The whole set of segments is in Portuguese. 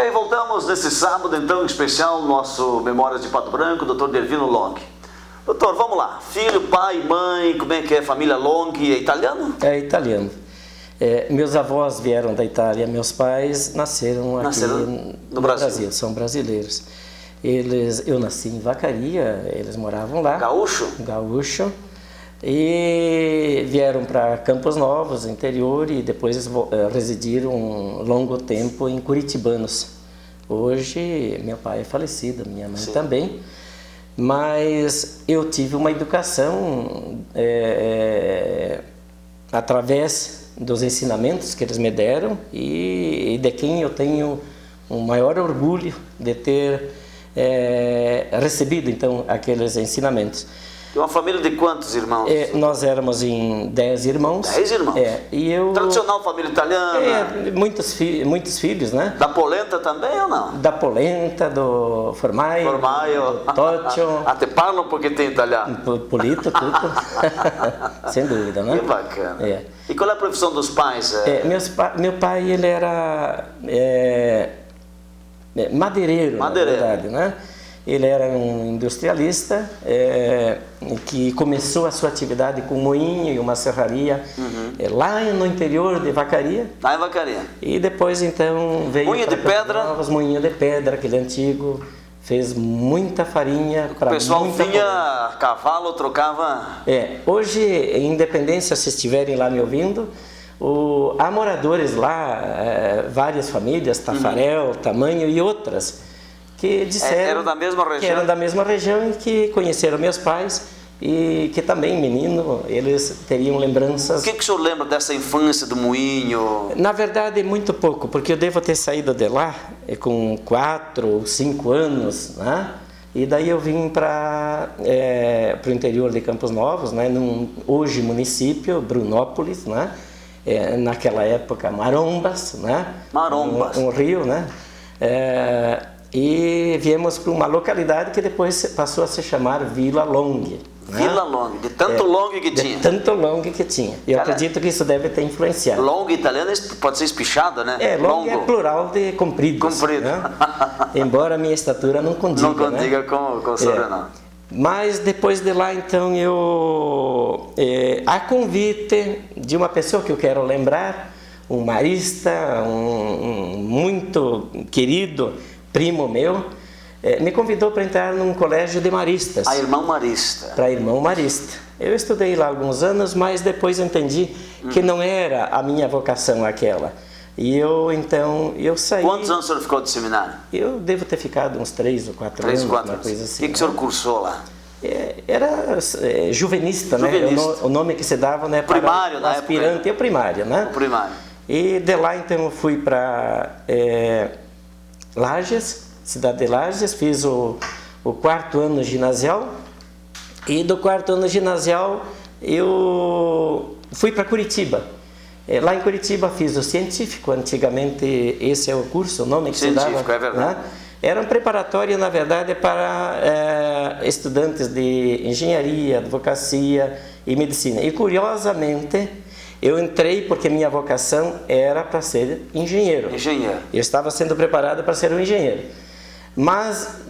bem, voltamos nesse sábado, então, especial, nosso Memórias de Pato Branco, Dr. Delvino Long. Doutor, vamos lá. Filho, pai, mãe, como é que é? Família Long, é italiano? É italiano. Meus avós vieram da Itália, meus pais nasceram aqui no Brasil, são brasileiros. Eu nasci em Vacaria, eles moravam lá. Gaúcho? Gaúcho. E vieram para Campos Novos, interior, e depois residiram um longo tempo em Curitibanos. Hoje, meu pai é falecido, minha mãe também, mas eu tive uma educação através dos ensinamentos que eles me deram e de quem eu tenho um maior orgulho de ter recebido, então, aqueles ensinamentos. E uma família de quantos irmãos? Nós éramos em 10 irmãos. 10 irmãos? E eu... Tradicional família italiana? Muitos filhos, né? Da polenta também ou não? Da polenta, do formaio, do toccio. Até parlam porque tem italiano? Polito, tudo. Sem dúvida, né? Que bacana. E qual é a profissão dos pais? Meu pai, ele era madeireiro, na verdade, né? Ele era um industrialista que começou a sua atividade com um moinho e uma serraria lá no interior de Vacaria. Lá em Vacaria. E depois então veio moinho de pedra. Moinho de pedra, aquele antigo. Fez muita farinha. O pessoal vinha a cavalo, trocava... Hoje, em Independência, se estiverem lá me ouvindo, há moradores lá, várias famílias, Tafarel, Tamanho e outras, que disseram eram da mesma região. Que eram da mesma região e que conheceram meus pais e que também, menino, eles teriam lembranças. O que o senhor lembra dessa infância do moinho? Na verdade, muito pouco, porque eu devo ter saído de lá com 4 ou 5 anos, né? E daí eu vim para o interior de Campos Novos, né? Hoje município, Brunópolis, né? Naquela época, Marombas, né? Marombas. Um rio, né? E viemos para uma localidade que depois passou a se chamar Vila Long. Né? Vila Long, de tanto long que tinha. De tanto long que tinha. Eu acredito que isso deve ter influenciado. Long italiano pode ser espichado, né? Long é plural de compridos. Comprido. Né? Embora a minha estatura não condiga. Não condiga, né? com o sobrenome. Mas depois de lá, então, a convite de uma pessoa que eu quero lembrar, um marista, um muito querido primo meu, me convidou para entrar num colégio de maristas. A Irmão Marista. Para Irmão Marista. Eu estudei lá alguns anos, mas depois entendi que não era a minha vocação aquela. E eu saí... Quantos anos o senhor ficou de seminário? Eu devo ter ficado uns 3 ou 4 anos, uma coisa assim. O que o senhor cursou lá? Era juvenista, né? O nome que se dava, né? Primário, para aspirante, o primário, né? O primário. E de lá, então, eu fui para Lages, cidade de Lages, fiz o 4º ano ginasial, e do 4º ano ginasial eu fui para Curitiba. Lá em Curitiba fiz o científico, antigamente esse é o curso, o nome que se dava. Científico, é verdade. Né? Era um preparatório, na verdade, para estudantes de engenharia, advocacia e medicina. E curiosamente, eu entrei porque minha vocação era para ser engenheiro. Eu estava sendo preparado para ser um engenheiro. Mas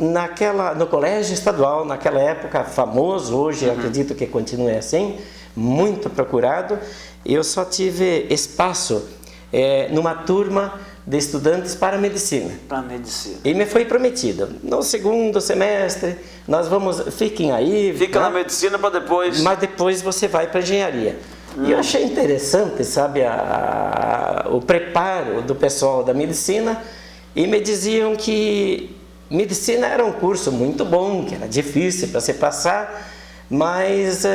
no colégio estadual, naquela época, famoso, hoje acredito que continue assim, muito procurado, eu só tive espaço numa turma de estudantes para medicina. Para medicina. E me foi prometido, no 2º semestre, fiquem aí. Fica na medicina para depois... Mas depois você vai para engenharia. E eu achei interessante, sabe, o preparo do pessoal da medicina, e me diziam que medicina era um curso muito bom, que era difícil para se passar, mas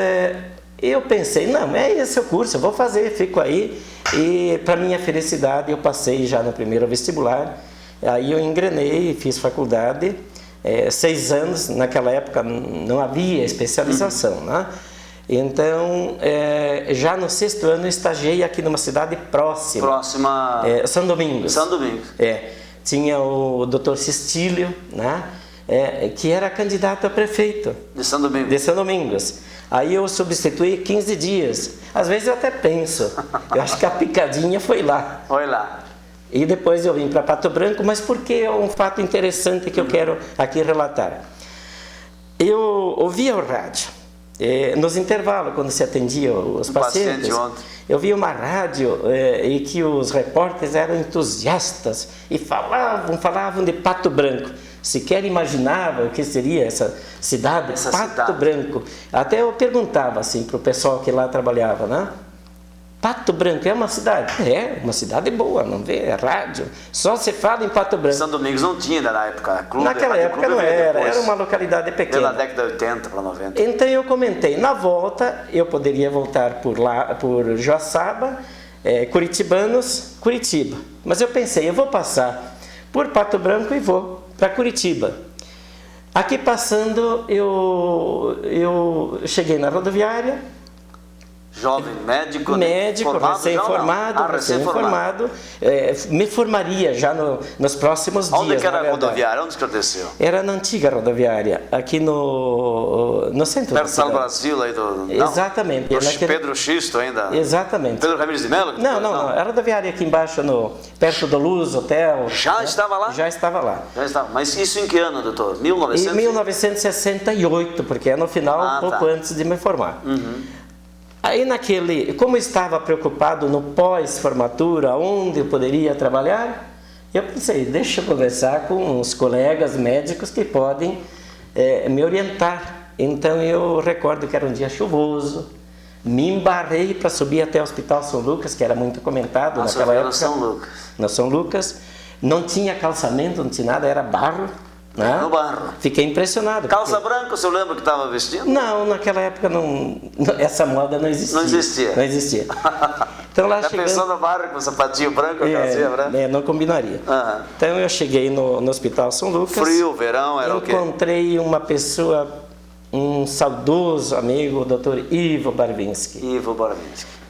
eu pensei, não, esse é o curso, eu vou fazer, fico aí. E para minha felicidade eu passei já no primeiro vestibular, aí eu engrenei, fiz faculdade, 6 anos, naquela época não havia especialização, né? Então, já no 6º ano eu estagiei aqui numa cidade próxima. São Domingos. São Domingos. Tinha o Dr. Cistílio, né? Que era candidato a prefeito. De São Domingos. De São Domingos. Aí eu substituí 15 dias. Às vezes eu até penso, eu acho que a picadinha foi lá. Foi lá. E depois eu vim para Pato Branco, mas porque é um fato interessante que eu quero aqui relatar. Eu ouvia o rádio, nos intervalos, quando se atendia os pacientes, eu via uma rádio e que os repórteres eram entusiastas e falavam de Pato Branco. Sequer imaginava o que seria essa cidade, Pato Branco. Até eu perguntava assim para o pessoal que lá trabalhava, né? Pato Branco é uma cidade? É, uma cidade boa, não vê? É rádio. Só se fala em Pato Branco. São Domingos não tinha na época. Naquela época não era uma localidade pequena. Pela década de 80 para 90. Então eu comentei, na volta eu poderia voltar por Joaçaba, Curitibanos, Curitiba. Mas eu pensei, eu vou passar por Pato Branco e vou para Curitiba. Aqui passando, eu cheguei na rodoviária. Jovem médico, recém-formado, me formaria já nos próximos dias. Onde que era a rodoviária? Onde que aconteceu? Era na antiga rodoviária, aqui no centro perto do Brasil aí do... Não, exatamente. Pedro Xisto ainda? Exatamente. Pedro Ramires de Melo? Não. A rodoviária aqui embaixo, perto do Luz Hotel. Já estava lá? Já estava lá. Mas isso em que ano, doutor? 1900? Em 1968, porque é no final, pouco antes de me formar. Aí como eu estava preocupado no pós-formatura, onde eu poderia trabalhar, eu pensei, deixa eu conversar com os colegas médicos que podem me orientar. Então eu recordo que era um dia chuvoso, me embarrei para subir até o Hospital São Lucas, que era muito comentado naquela época. No São Lucas. Não tinha calçamento, não tinha nada, era barro. Né? No barro. Fiquei impressionado. Calça branca, o senhor lembra que estava vestindo? Não, naquela época essa moda não existia. Não existia. Então lá já pensou no barro com sapatinho branco, calcinha branca? Não combinaria. Então eu cheguei no Hospital São Lucas. Frio, verão, era o quê? Encontrei uma pessoa, um saudoso amigo, o Dr. Ivo Barvinski.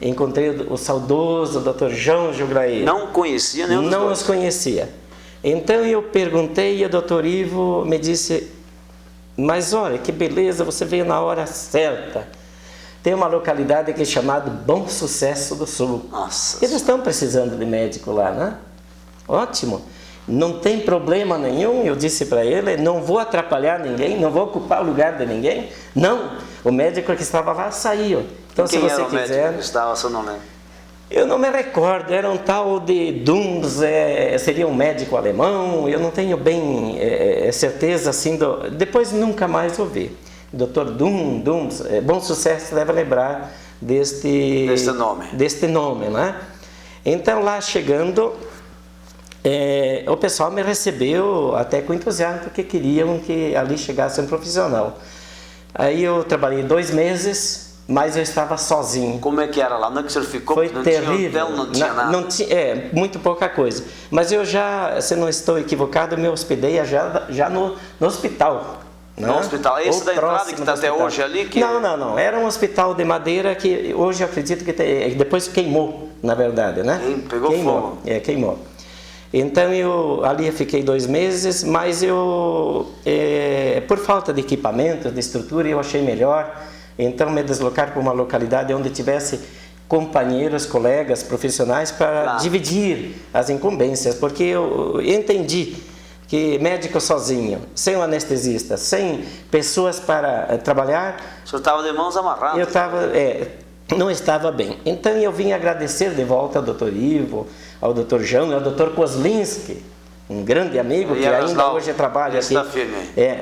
Encontrei o saudoso Dr. João Jugraí. Não conhecia nenhum dos dois? Não os conhecia. Então eu perguntei e o doutor Ivo me disse, mas olha, que beleza, você veio na hora certa. Tem uma localidade aqui chamada Bom Sucesso do Sul. Nossa. Eles estão precisando de médico lá, né? Ótimo. Não tem problema nenhum, eu disse para ele, não vou atrapalhar ninguém, não vou ocupar o lugar de ninguém. Não, o médico que estava lá saiu. Então quem se você era o quiser... médico que estava, seu nome? Eu não me recordo, era um tal de Dums, seria um médico alemão, eu não tenho bem certeza assim, depois nunca mais ouvi. Dr. Dums, Bom Sucesso deve lembrar deste nome, né? Então lá chegando, o pessoal me recebeu até com entusiasmo, porque queriam que ali chegasse um profissional. Aí eu trabalhei 2 meses, mas eu estava sozinho. Como é que era lá? Onde é que o senhor ficou? Foi não terrível. Tinha hotel, não tinha nada? Não tinha, muito pouca coisa. Mas eu já, se não estou equivocado, me hospedei já no hospital. No hospital? Esse da entrada que está até hoje ali? Não. Era um hospital de madeira que hoje eu acredito que depois queimou, na verdade, né? Pegou fogo. Queimou. Então eu ali fiquei 2 meses, mas por falta de equipamento, de estrutura, eu achei melhor então me deslocar para uma localidade onde tivesse companheiros, colegas, profissionais para dividir as incumbências, porque eu entendi que médico sozinho, sem um anestesista, sem pessoas para trabalhar... O senhor estava de mãos amarradas. Eu não estava bem. Então eu vim agradecer de volta ao Dr. Ivo, ao Dr. João e ao Dr. Kozlinski, um grande amigo que ainda hoje trabalha aqui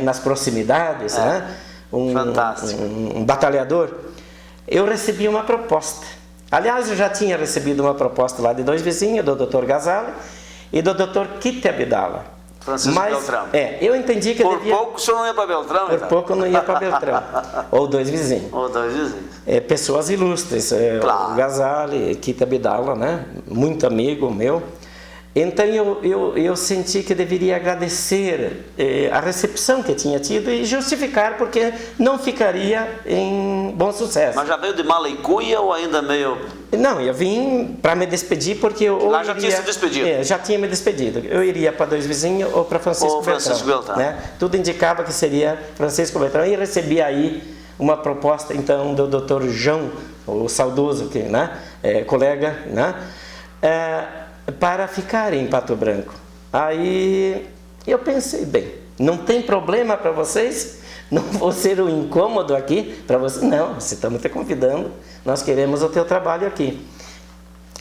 nas proximidades, né? Um batalhador. Eu recebi uma proposta. Aliás, eu já tinha recebido uma proposta lá de 2 vizinhos, do Dr. Gazali e do Dr. Kite Abdala. Francisco Beltrão. Eu entendi que por pouco o senhor não ia para Beltrão? Por pouco eu não ia para Beltrão. Ou 2 vizinhos. Pessoas ilustres. O Gazali, Kite Abdala, né? Muito amigo meu. Então eu senti que deveria agradecer a recepção que tinha tido e justificar porque não ficaria em Bom Sucesso. Mas já veio de mala e cuia ou ainda meio... Não, eu vim para me despedir porque lá já tinha se despedido? Já tinha me despedido. Eu iria para 2 vizinhos ou para Francisco Beltrão. Né? Tudo indicava que seria Francisco Beltrão e recebi aí uma proposta então do Dr. João, o saudoso, né? Colega, né? para ficar em Pato Branco. Aí eu pensei, bem, não tem problema para vocês? Não vou ser um incômodo aqui para vocês? Não, você estamos te convidando, nós queremos o teu trabalho aqui.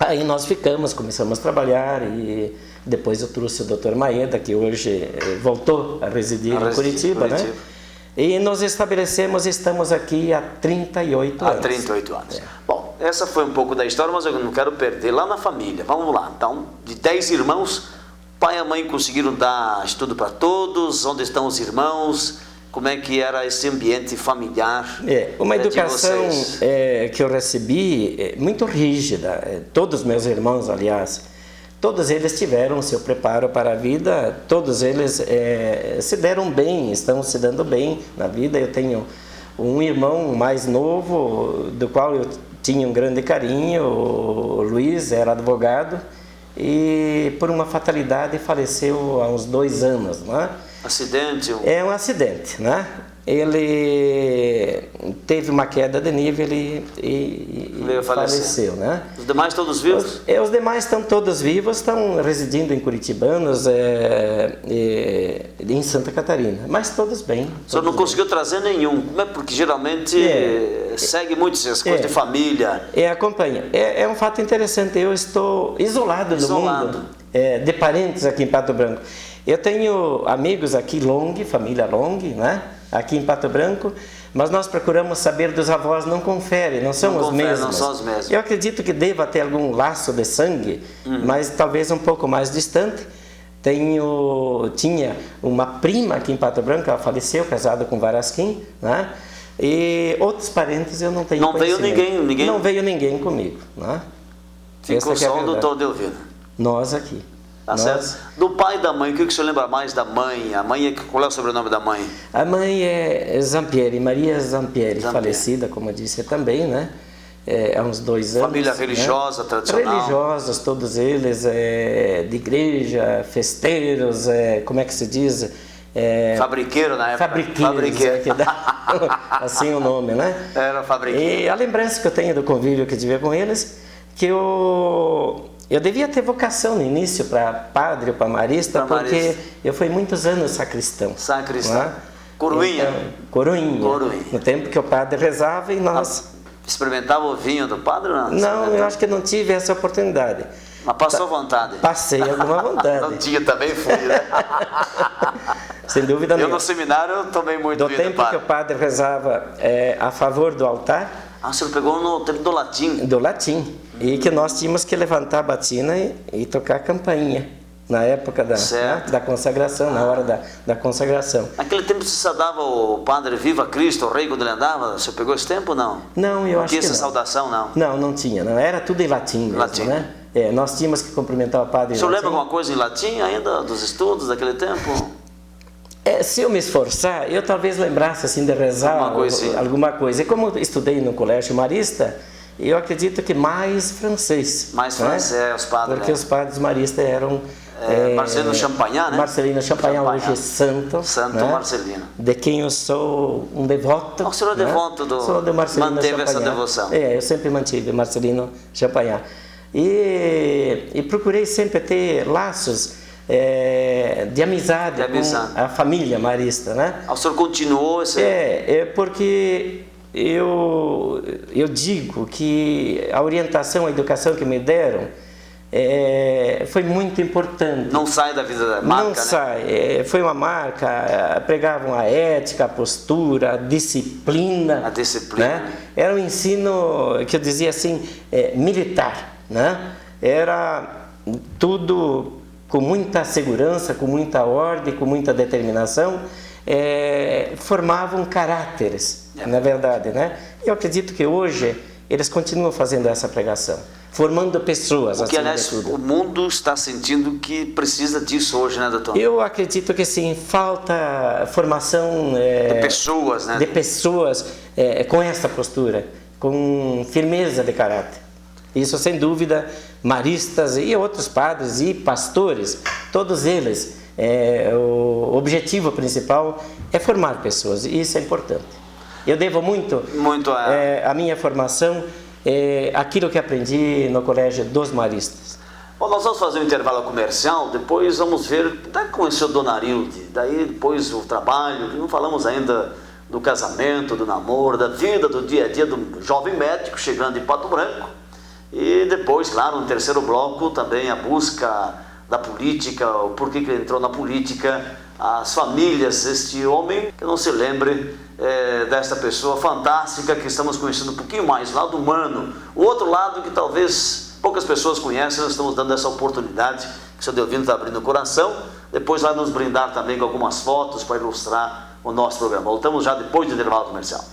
Aí nós ficamos, começamos a trabalhar e depois eu trouxe o Dr. Maeda, que hoje voltou a residir em Curitiba, né? E nos estabelecemos, estamos aqui há 38 anos. Há 38 anos. Bom, essa foi um pouco da história, mas eu não quero perder lá na família. Vamos lá, então, de 10 irmãos, pai e a mãe conseguiram dar estudo para todos? Onde estão os irmãos? Como é que era esse ambiente familiar? Uma educação que eu recebi muito rígida. Todos meus irmãos, aliás, todos eles tiveram seu preparo para a vida, todos eles se deram bem, estão se dando bem na vida. Eu tenho um irmão mais novo, do qual eu tinha um grande carinho, o Luiz, era advogado, e por uma fatalidade faleceu há uns 2 anos, não é? Acidente? É um acidente, né? Ele teve uma queda de nível e faleceu, né? Os demais todos vivos? Os demais estão todos vivos, estão residindo em Curitibanos, em Santa Catarina, mas todos bem. O senhor não conseguiu trazer nenhum, porque geralmente segue muito essas coisas de família. Acompanha. É um fato interessante, eu estou isolado do mundo, de parentes aqui em Pato Branco. Eu tenho amigos aqui, família Long, né? Aqui em Pato Branco, mas nós procuramos saber dos avós, não confere, não são os mesmos. Não são os mesmos. Eu acredito que deva ter algum laço de sangue, mas talvez um pouco mais distante. Tinha uma prima aqui em Pato Branco, ela faleceu, casada com Varasquim, né? E outros parentes eu não tenho conhecimento. Não veio ninguém? Não veio ninguém comigo, né? Ficou só o doutor Delvino. Nós aqui. Tá certo. Do pai e da mãe, o que o senhor lembra mais da mãe? A mãe, qual é o sobrenome da mãe? A mãe é Zampieri, Maria Zampieri, falecida, como eu disse, também, né? Há uns 2 anos. Família religiosa, né? Tradicional? Religiosos, todos eles, de igreja, festeiros, como é que se diz? Fabriqueiro na época. Fabriqueiro. Assim o nome, né? Era fabriqueiro. E a lembrança que eu tenho do convívio que tive com eles, que eu devia ter vocação no início para padre ou para marista, porque eu fui muitos anos sacristão. Sacristão. É? Coroinha. Então, coroinha. No tempo que o padre rezava e nós... Experimentava o vinho do padre ou não? Não, eu acho que não tive essa oportunidade. Mas passou vontade? Passei alguma vontade. Não tinha, também fui, né? Sem dúvida nenhuma. Eu no seminário eu tomei muito vinho do padre. Do tempo que o padre rezava a favor do altar... Ah, o senhor pegou no tempo do latim? Do latim. E que nós tínhamos que levantar a batina e tocar a campainha. Na época da consagração, na hora da consagração. Naquele tempo você dava o padre Viva Cristo, o rei, quando ele andava? Você pegou esse tempo ou não? Não, eu acho que não. Tinha essa saudação, não? Não tinha. Não. Era tudo em latim mesmo, latim. Né? Nós tínhamos que cumprimentar o padre em latim. O senhor lembra alguma coisa em latim ainda, dos estudos daquele tempo? Se eu me esforçar, eu talvez lembrasse assim de rezar alguma coisa. E como eu estudei no colégio marista, eu acredito que mais francês. Mais francês, os padres. Porque os padres maristas eram... Marcelino Champagnat, né? Marcelino Champagnat, hoje santo. Santo, né? Marcelino. De quem eu sou um devoto. O senhor é devoto do... Sou do Marcelino Manteve Champagnat. Essa devoção. Eu sempre mantive Marcelino Champagnat. E procurei sempre ter laços de amizade com a família marista, né? O senhor continuou esse... porque eu digo que a orientação, a educação que me deram foi muito importante. Não sai da vida da marca, Não sai. Foi uma marca, pregavam a ética, a postura, a disciplina. A disciplina. Né? Era um ensino, que eu dizia assim, militar. Né? Era tudo com muita segurança, com muita ordem, com muita determinação. Formavam caráteres, na verdade. Né? Eu acredito que hoje eles continuam fazendo essa pregação. Formando pessoas. Porque, aliás, o mundo está sentindo que precisa disso hoje, né, doutor? Eu acredito que sim, falta formação de pessoas, né? De pessoas com essa postura, com firmeza de caráter. Isso, sem dúvida, maristas e outros padres e pastores, todos eles, o objetivo principal é formar pessoas, e isso é importante. Eu devo muito a minha formação aquilo que aprendi no colégio dos maristas. Bom, nós vamos fazer um intervalo comercial, depois vamos ver, daí conheceu Dona Arilde, daí depois o trabalho, não falamos ainda do casamento, do namoro, da vida, do dia a dia do jovem médico chegando em Pato Branco. E depois, claro, no terceiro bloco, também a busca da política, o porquê que ele entrou na política, as famílias deste homem, que não se lembre desta pessoa fantástica que estamos conhecendo um pouquinho mais, o lado humano, o outro lado que talvez poucas pessoas conhecem. Nós estamos dando essa oportunidade, que o seu Delvino está abrindo o coração. Depois vai nos brindar também com algumas fotos para ilustrar o nosso programa. Voltamos já depois do intervalo comercial.